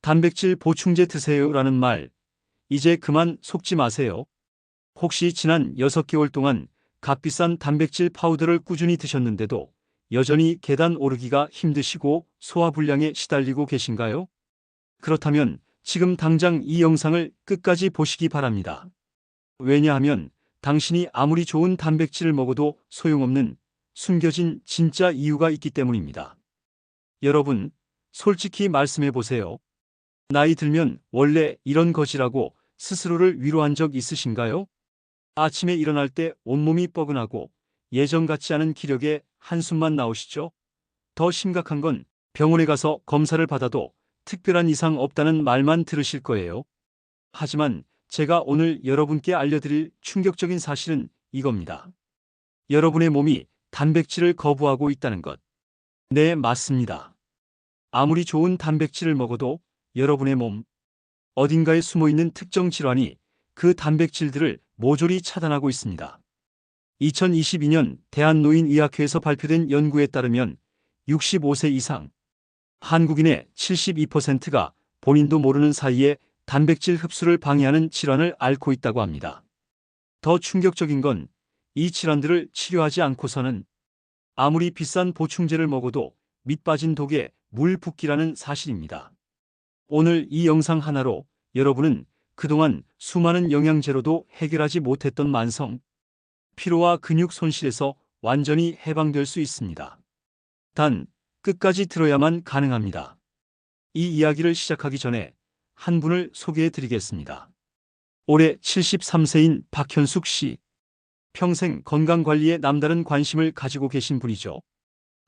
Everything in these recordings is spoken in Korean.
단백질 보충제 드세요라는 말, 이제 그만 속지 마세요. 혹시 지난 6개월 동안 값비싼 단백질 파우더를 꾸준히 드셨는데도 여전히 계단 오르기가 힘드시고 소화불량에 시달리고 계신가요? 그렇다면 지금 당장 이 영상을 끝까지 보시기 바랍니다. 왜냐하면 당신이 아무리 좋은 단백질을 먹어도 소용없는 숨겨진 진짜 이유가 있기 때문입니다. 여러분, 솔직히 말씀해 보세요. 나이 들면 원래 이런 것이라고 스스로를 위로한 적 있으신가요? 아침에 일어날 때 온몸이 뻐근하고 예전 같지 않은 기력에 한숨만 나오시죠? 더 심각한 건 병원에 가서 검사를 받아도 특별한 이상 없다는 말만 들으실 거예요. 하지만 제가 오늘 여러분께 알려드릴 충격적인 사실은 이겁니다. 여러분의 몸이 단백질을 거부하고 있다는 것. 네, 맞습니다. 아무리 좋은 단백질을 먹어도 여러분의 몸 어딘가에 숨어있는 특정 질환이 그 단백질들을 모조리 차단하고 있습니다. 2022년 대한노인의학회에서 발표된 연구에 따르면 65세 이상 한국인의 72%가 본인도 모르는 사이에 단백질 흡수를 방해하는 질환을 앓고 있다고 합니다. 더 충격적인 건 이 질환들을 치료하지 않고서는 아무리 비싼 보충제를 먹어도 밑 빠진 독에 물 붓기라는 사실입니다. 오늘 이 영상 하나로 여러분은 그동안 수많은 영양제로도 해결하지 못했던 만성 피로와 근육 손실에서 완전히 해방될 수 있습니다. 단, 끝까지 들어야만 가능합니다. 이 이야기를 시작하기 전에 한 분을 소개해 드리겠습니다. 올해 73세인 박현숙 씨. 평생 건강관리에 남다른 관심을 가지고 계신 분이죠.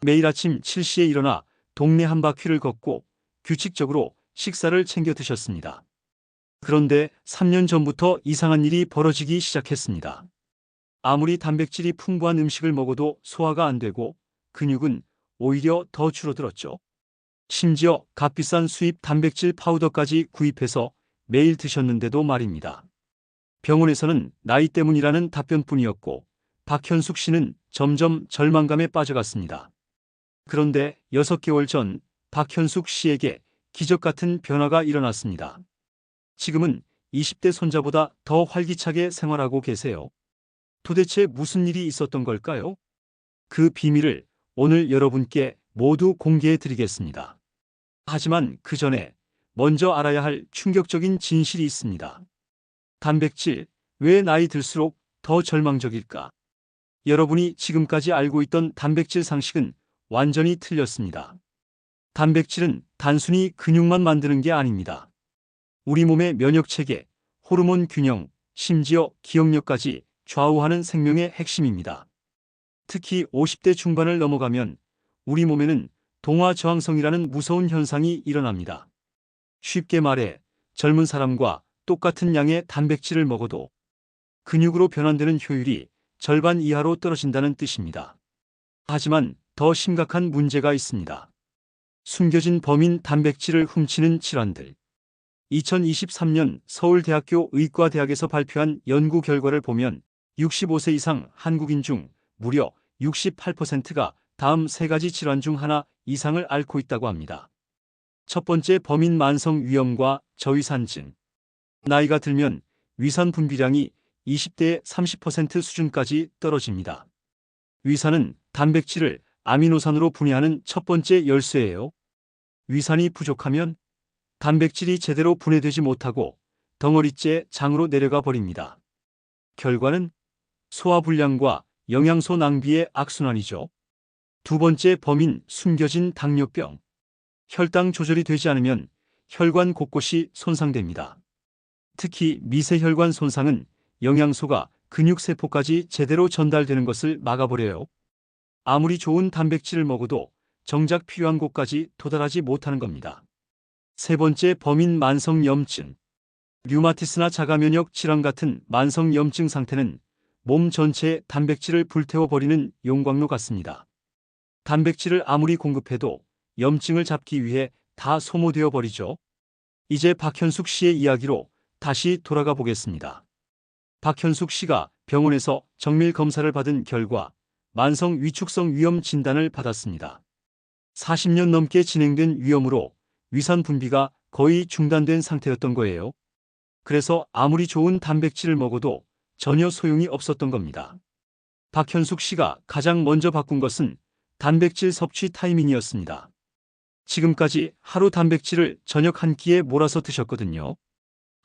매일 아침 7시에 일어나 동네 한 바퀴를 걷고 규칙적으로 식사를 챙겨 드셨습니다. 그런데 3년 전부터 이상한 일이 벌어지기 시작했습니다. 아무리 단백질이 풍부한 음식을 먹어도 소화가 안 되고 근육은 오히려 더 줄어들었죠. 심지어 값비싼 수입 단백질 파우더까지 구입해서 매일 드셨는데도 말입니다. 병원에서는 나이 때문이라는 답변뿐이었고 박현숙 씨는 점점 절망감에 빠져갔습니다. 그런데 6개월 전 박현숙 씨에게 기적 같은 변화가 일어났습니다. 지금은 20대 손자보다 더 활기차게 생활하고 계세요. 도대체 무슨 일이 있었던 걸까요? 그 비밀을 오늘 여러분께 모두 공개해 드리겠습니다. 하지만 그 전에 먼저 알아야 할 충격적인 진실이 있습니다. 단백질, 왜 나이 들수록 더 절망적일까? 여러분이 지금까지 알고 있던 단백질 상식은 완전히 틀렸습니다. 단백질은 단순히 근육만 만드는 게 아닙니다. 우리 몸의 면역체계, 호르몬 균형, 심지어 기억력까지 좌우하는 생명의 핵심입니다. 특히 50대 중반을 넘어가면 우리 몸에는 동화 저항성이라는 무서운 현상이 일어납니다. 쉽게 말해 젊은 사람과 똑같은 양의 단백질을 먹어도 근육으로 변환되는 효율이 절반 이하로 떨어진다는 뜻입니다. 하지만 더 심각한 문제가 있습니다. 숨겨진 범인 단백질을 훔치는 질환들. 2023년 서울대학교 의과대학에서 발표한 연구 결과를 보면 65세 이상 한국인 중 무려 68%가 다음 3가지 질환 중 하나 이상을 앓고 있다고 합니다. 첫 번째 범인 만성 위염과 저위산증. 나이가 들면 위산 분비량이 20대의 30% 수준까지 떨어집니다. 위산은 단백질을 아미노산으로 분해하는 첫 번째 열쇠예요. 위산이 부족하면 단백질이 제대로 분해되지 못하고 덩어리째 장으로 내려가 버립니다. 결과는 소화불량과 영양소 낭비의 악순환이죠. 두 번째 범인 숨겨진 당뇨병. 혈당 조절이 되지 않으면 혈관 곳곳이 손상됩니다. 특히 미세혈관 손상은 영양소가 근육세포까지 제대로 전달되는 것을 막아버려요. 아무리 좋은 단백질을 먹어도 정작 필요한 곳까지 도달하지 못하는 겁니다. 세 번째 범인 만성염증. 류마티스나 자가면역 질환 같은 만성염증 상태는 몸 전체의 단백질을 불태워버리는 용광로 같습니다. 단백질을 아무리 공급해도 염증을 잡기 위해 다 소모되어 버리죠. 이제 박현숙 씨의 이야기로 다시 돌아가 보겠습니다. 박현숙 씨가 병원에서 정밀 검사를 받은 결과 만성 위축성 위염 진단을 받았습니다. 40년 넘게 진행된 위염으로 위산 분비가 거의 중단된 상태였던 거예요. 그래서 아무리 좋은 단백질을 먹어도 전혀 소용이 없었던 겁니다. 박현숙 씨가 가장 먼저 바꾼 것은 단백질 섭취 타이밍이었습니다. 지금까지 하루 단백질을 저녁 한 끼에 몰아서 드셨거든요.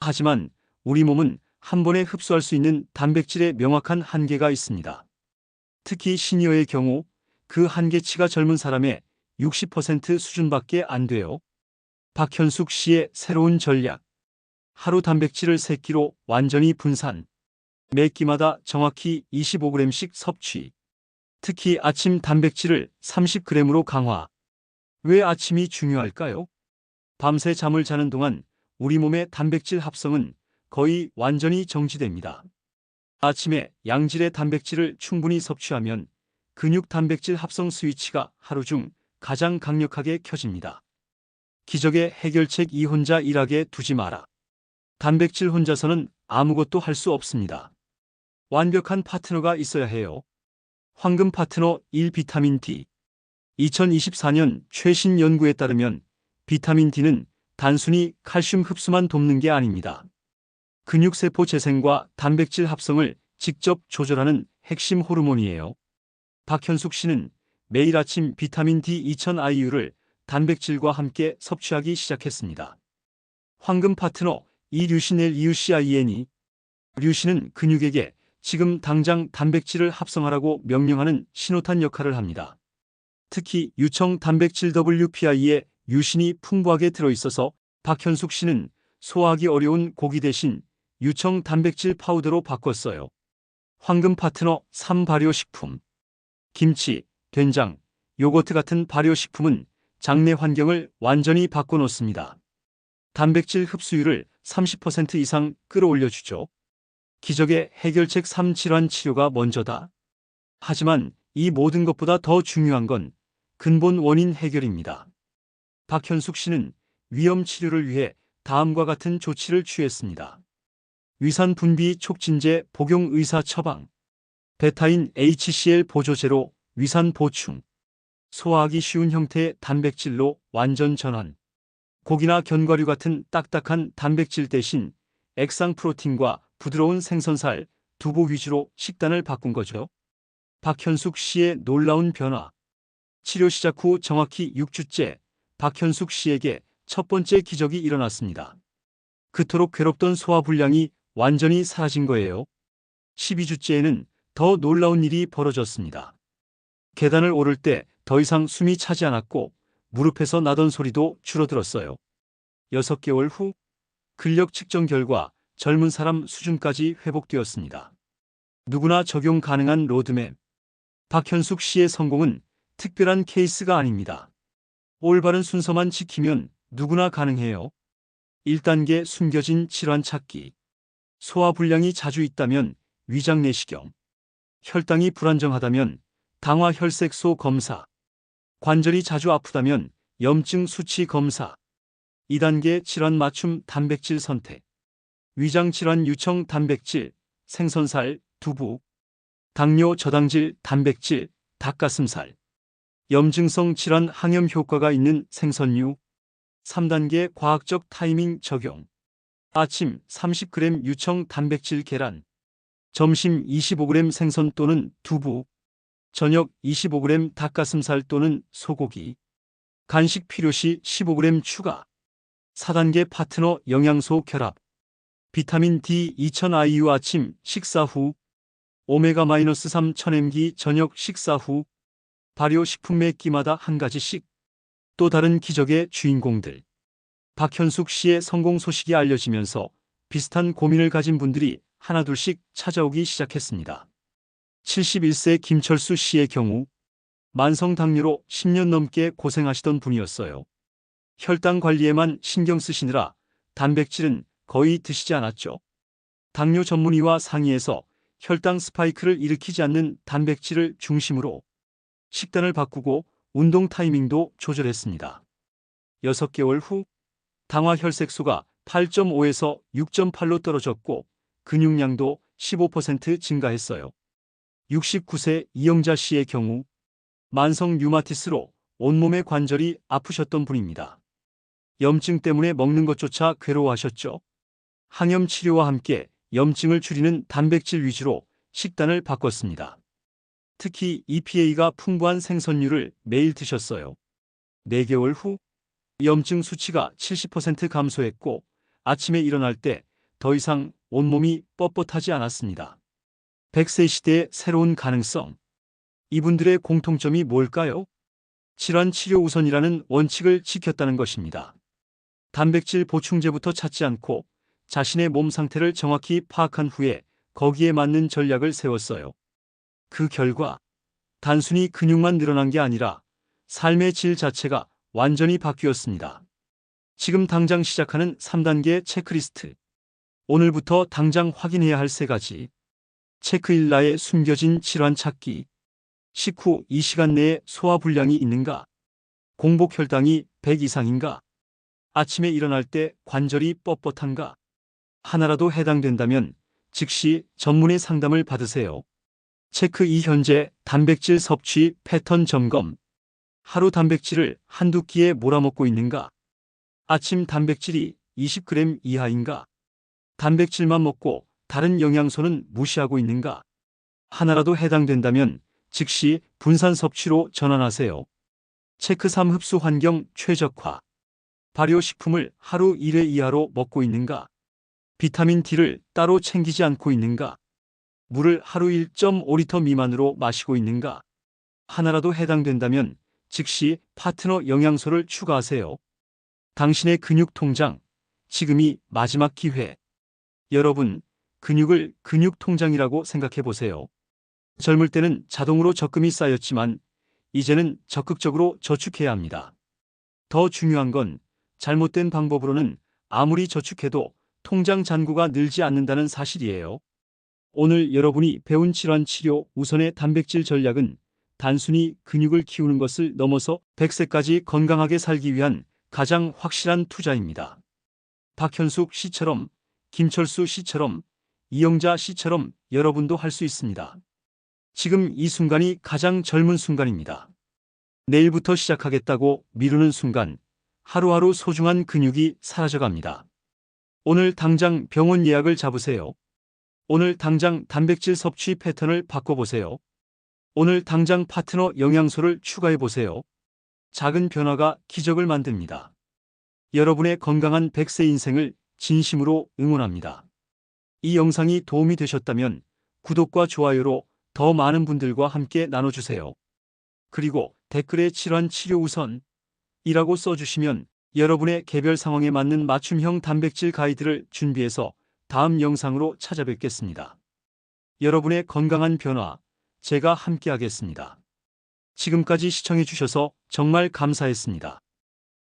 하지만 우리 몸은 한 번에 흡수할 수 있는 단백질의 명확한 한계가 있습니다. 특히 시니어의 경우 그 한계치가 젊은 사람의 60% 수준밖에 안 돼요. 박현숙 씨의 새로운 전략. 하루 단백질을 3끼로 완전히 분산. 매 끼마다 정확히 25g씩 섭취. 특히 아침 단백질을 30g으로 강화. 왜 아침이 중요할까요? 밤새 잠을 자는 동안 우리 몸의 단백질 합성은 거의 완전히 정지됩니다. 아침에 양질의 단백질을 충분히 섭취하면 근육 단백질 합성 스위치가 하루 중 가장 강력하게 켜집니다. 기적의 해결책 2 혼자 일하게 두지 마라. 단백질 혼자서는 아무것도 할 수 없습니다. 완벽한 파트너가 있어야 해요. 황금 파트너 1 비타민 D. 2024년 최신 연구에 따르면 비타민 D는 단순히 칼슘 흡수만 돕는 게 아닙니다. 근육세포 재생과 단백질 합성을 직접 조절하는 핵심 호르몬이에요. 박현숙 씨는 매일 아침 비타민 D 2000IU를 단백질과 함께 섭취하기 시작했습니다. 황금 파트너 이 류신엘 EUCINE. 류신은 근육에게 지금 당장 단백질을 합성하라고 명령하는 신호탄 역할을 합니다. 특히 유청 단백질 WPI에 류신이 풍부하게 들어있어서 박현숙 씨는 소화하기 어려운 고기 대신 유청 단백질 파우더로 바꿨어요. 황금 파트너 3 발효식품. 김치, 된장, 요거트 같은 발효식품은 장내 환경을 완전히 바꿔놓습니다. 단백질 흡수율을 30% 이상 끌어올려주죠. 기적의 해결책 3 질환 치료가 먼저다. 하지만 이 모든 것보다 더 중요한 건 근본 원인 해결입니다. 박현숙 씨는 위염 치료를 위해 다음과 같은 조치를 취했습니다. 위산 분비 촉진제 복용 의사 처방. 베타인 HCl 보조제로 위산 보충. 소화하기 쉬운 형태의 단백질로 완전 전환. 고기나 견과류 같은 딱딱한 단백질 대신 액상 프로틴과 부드러운 생선살, 두부 위주로 식단을 바꾼 거죠. 박현숙 씨의 놀라운 변화. 치료 시작 후 정확히 6주째 박현숙 씨에게 첫 번째 기적이 일어났습니다. 그토록 괴롭던 소화불량이 완전히 사라진 거예요. 12주째에는 더 놀라운 일이 벌어졌습니다. 계단을 오를 때 더 이상 숨이 차지 않았고 무릎에서 나던 소리도 줄어들었어요. 6개월 후 근력 측정 결과 젊은 사람 수준까지 회복되었습니다. 누구나 적용 가능한 로드맵. 박현숙 씨의 성공은 특별한 케이스가 아닙니다. 올바른 순서만 지키면 누구나 가능해요. 1단계 숨겨진 질환 찾기. 소화불량이 자주 있다면 위장 내시경. 혈당이 불안정하다면 당화혈색소 검사. 관절이 자주 아프다면 염증 수치 검사. 2단계 질환 맞춤 단백질 선택. 위장 질환 유청 단백질, 생선살, 두부. 당뇨 저당질 단백질, 닭가슴살. 염증성 질환 항염 효과가 있는 생선류. 3단계 과학적 타이밍 적용. 아침 30g 유청 단백질 계란. 점심 25g 생선 또는 두부. 저녁 25g 닭가슴살 또는 소고기. 간식 필요시 15g 추가. 4단계 파트너 영양소 결합. 비타민 D 2000IU 아침 식사 후. 오메가-3 1000mg 저녁 식사 후. 발효식품 매 끼마다 한 가지씩. 또 다른 기적의 주인공들. 박현숙 씨의 성공 소식이 알려지면서 비슷한 고민을 가진 분들이 하나둘씩 찾아오기 시작했습니다. 71세 김철수 씨의 경우 만성 당뇨로 10년 넘게 고생하시던 분이었어요. 혈당 관리에만 신경 쓰시느라 단백질은 거의 드시지 않았죠. 당뇨 전문의와 상의해서 혈당 스파이크를 일으키지 않는 단백질을 중심으로 식단을 바꾸고 운동 타이밍도 조절했습니다. 6개월 후 당화혈색소가 8.5에서 6.8로 떨어졌고 근육량도 15% 증가했어요. 69세 이영자 씨의 경우 만성 류마티스로 온몸의 관절이 아프셨던 분입니다. 염증 때문에 먹는 것조차 괴로워하셨죠? 항염 치료와 함께 염증을 줄이는 단백질 위주로 식단을 바꿨습니다. 특히 EPA가 풍부한 생선류를 매일 드셨어요. 4개월 후 염증 수치가 70% 감소했고 아침에 일어날 때 더 이상 온몸이 뻣뻣하지 않았습니다. 100세 시대의 새로운 가능성. 이분들의 공통점이 뭘까요? 질환 치료 우선이라는 원칙을 지켰다는 것입니다. 단백질 보충제부터 찾지 않고 자신의 몸 상태를 정확히 파악한 후에 거기에 맞는 전략을 세웠어요. 그 결과 단순히 근육만 늘어난 게 아니라 삶의 질 자체가 완전히 바뀌었습니다. 지금 당장 시작하는 3단계 체크리스트. 오늘부터 당장 확인해야 할 3가지. 체크 1. 나의 숨겨진 질환 찾기. 식후 2시간 내에 소화불량이 있는가? 공복 혈당이 100 이상인가? 아침에 일어날 때 관절이 뻣뻣한가? 하나라도 해당된다면 즉시 전문의 상담을 받으세요. 체크 2. 현재 단백질 섭취 패턴 점검. 하루 단백질을 한두 끼에 몰아먹고 있는가? 아침 단백질이 20g 이하인가? 단백질만 먹고 다른 영양소는 무시하고 있는가? 하나라도 해당된다면 즉시 분산 섭취로 전환하세요. 체크 3. 흡수 환경 최적화. 발효식품을 하루 1회 이하로 먹고 있는가? 비타민 D를 따로 챙기지 않고 있는가? 물을 하루 1.5리터 미만으로 마시고 있는가? 하나라도 해당된다면 즉시 파트너 영양소를 추가하세요. 당신의 근육 통장, 지금이 마지막 기회. 여러분, 근육을 근육 통장이라고 생각해 보세요. 젊을 때는 자동으로 적금이 쌓였지만 이제는 적극적으로 저축해야 합니다. 더 중요한 건 잘못된 방법으로는 아무리 저축해도 통장 잔고가 늘지 않는다는 사실이에요. 오늘 여러분이 배운 질환 치료 우선의 단백질 전략은 단순히 근육을 키우는 것을 넘어서 100세까지 건강하게 살기 위한 가장 확실한 투자입니다. 박현숙 씨처럼, 김철수 씨처럼, 이영자 씨처럼 여러분도 할 수 있습니다. 지금 이 순간이 가장 젊은 순간입니다. 내일부터 시작하겠다고 미루는 순간 하루하루 소중한 근육이 사라져갑니다. 오늘 당장 병원 예약을 잡으세요. 오늘 당장 단백질 섭취 패턴을 바꿔보세요. 오늘 당장 파트너 영양소를 추가해보세요. 작은 변화가 기적을 만듭니다. 여러분의 건강한 100세 인생을 진심으로 응원합니다. 이 영상이 도움이 되셨다면 구독과 좋아요로 더 많은 분들과 함께 나눠주세요. 그리고 댓글에 질환 치료 우선이라고 써주시면 여러분의 개별 상황에 맞는 맞춤형 단백질 가이드를 준비해서 다음 영상으로 찾아뵙겠습니다. 여러분의 건강한 변화, 제가 함께하겠습니다. 지금까지 시청해주셔서 정말 감사했습니다.